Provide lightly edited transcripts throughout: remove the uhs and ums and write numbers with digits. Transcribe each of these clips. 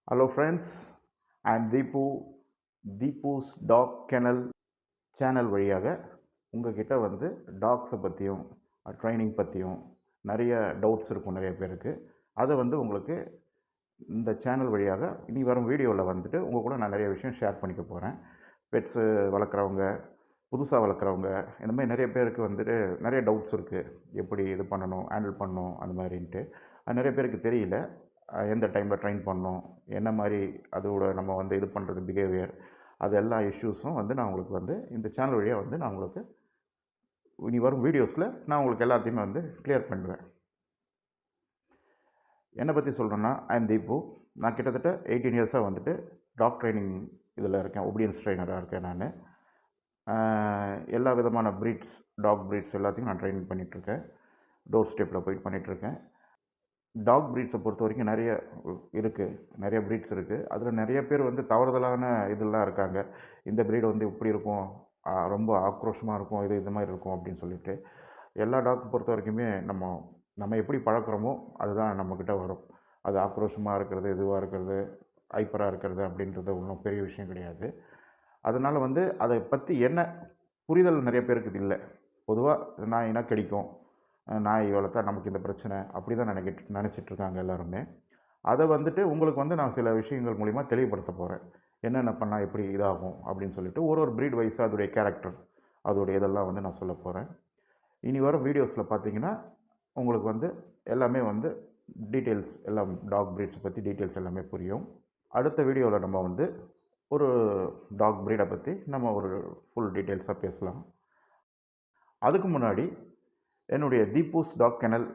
Hello friends, I am Deepu's Dog Kennel channel வழியாக உங்ககிட்ட வந்து டாக்ஸை பற்றியும் ட்ரைனிங் பற்றியும் நிறைய டவுட்ஸ் இருக்கும் நிறைய பேருக்கு. அதை வந்து உங்களுக்கு இந்த சேனல் வழியாக இனி வரும் வீடியோவில் வந்துட்டு உங்கள் கூட நான் நிறைய விஷயம் ஷேர் பண்ணிக்க போகிறேன். பெட்ஸு வளர்க்குறவங்க, புதுசாக வளர்க்குறவங்க, இந்த மாதிரி நிறைய பேருக்கு வந்துட்டு நிறைய டவுட்ஸ் இருக்குது. எப்படி இது பண்ணணும், ஹேண்டில் பண்ணணும் அந்த மாதிரின்ட்டு. அது நிறைய பேருக்கு தெரியல. எந்த டைமில் ட்ரெயின் பண்ணணும், என்ன மாதிரி அதோட நம்ம வந்து இது பண்ணுறது பிஹேவியர், அது எல்லா இஷ்யூஸும் வந்து நான் உங்களுக்கு வந்து இந்த சேனல் வழியாக வந்து நான் உங்களுக்கு இனி வரும் வீடியோஸில் நான் உங்களுக்கு எல்லாத்தையுமே வந்து கிளியர் பண்ணுவேன். என்னை பற்றி சொல்கிறேன்னா, ஐ எம் தீபு. நான் கிட்டத்தட்ட 18 இயர்ஸாக வந்துட்டு டாக் ட்ரைனிங் இதில் இருக்கேன். ஒபீடியன்ஸ் ட்ரைனராக இருக்கேன். நான் எல்லா விதமான டாக் ப்ரீட்ஸ் எல்லாத்தையும் நான் ட்ரைனிங் பண்ணிகிட்ருக்கேன். டோர் ஸ்டெப்பில் போயிட்டு பண்ணிகிட்ருக்கேன். டாக் ப்ரீட்ஸை பொறுத்த வரைக்கும் நிறைய ப்ரீட்ஸ் இருக்குது. அதில் நிறைய பேர் வந்து தவறுதலான இதெல்லாம் இருக்காங்க. இந்த ப்ரீடு வந்து இப்படி இருக்கும், ரொம்ப ஆக்ரோஷமாக இருக்கும், இது மாதிரி இருக்கும் அப்படின்னு சொல்லிட்டு. எல்லா டாக் பொறுத்த வரைக்குமே நம்ம எப்படி பழக்கிறோமோ அதுதான் நம்மக்கிட்ட வரும். அது ஆக்ரோஷமாக இருக்கிறது, இதுவாக இருக்கிறது, ஹைப்பராக இருக்கிறது அப்படின்றது ஒன்றும் பெரிய விஷயம் கிடையாது. அதனால் வந்து அதை பற்றி என்ன புரிதல் நிறைய பேருக்கு இல்லை. பொதுவாக நாய்னா கடிக்கும், நாய் வளர்த்தா நமக்கு இந்த பிரச்சனை அப்படி தான் நினச்சிட்ருக்காங்க எல்லாருமே. அதை வந்துட்டு உங்களுக்கு வந்து நான் சில விஷயங்கள் மூலிமா தெளிவுபடுத்த போகிறேன். என்னென்ன பண்ணால் எப்படி இதாகும் அப்படின்னு சொல்லிட்டு ஒரு ப்ரீட் வைஸாக அதோடைய கேரக்டர், அதோடைய இதெல்லாம் வந்து நான் சொல்ல போகிறேன். இனி வரும் வீடியோஸில் பார்த்தீங்கன்னா உங்களுக்கு வந்து எல்லாமே வந்து டீட்டெயில்ஸ், எல்லாம் டாக் ப்ரீட்ஸை பற்றி டீட்டெயில்ஸ் எல்லாமே புரியும். அடுத்த வீடியோவில் நம்ம வந்து ஒரு டாக் ப்ரீடை பற்றி நம்ம ஒரு ஃபுல் டீட்டெயில்ஸாக பேசலாம். அதுக்கு முன்னாடி என்னுடைய தீபூஸ் டாக் கெனல்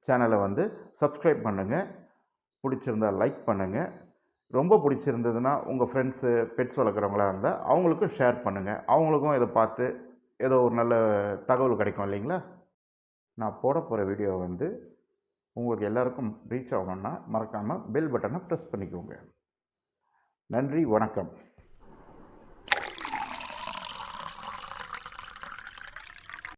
சேனலை வந்து சப்ஸ்கிரைப் பண்ணுங்கள். பிடிச்சிருந்தால் லைக் பண்ணுங்கள். ரொம்ப பிடிச்சிருந்ததுன்னா உங்கள் ஃப்ரெண்ட்ஸு பெட்ஸ் வளர்க்குறவங்களா இருந்தால் அவங்களுக்கும் ஷேர் பண்ணுங்கள். அவங்களுக்கும் இதை பார்த்து ஏதோ ஒரு நல்ல தகவல் கிடைக்கும் இல்லைங்களா? நான் போட போகிற வீடியோ வந்து உங்களுக்கு எல்லாருக்கும் ரீச் ஆகணுன்னா மறக்காமல் பெல் பட்டனை ப்ரெஸ் பண்ணிக்கோங்க. நன்றி, வணக்கம்.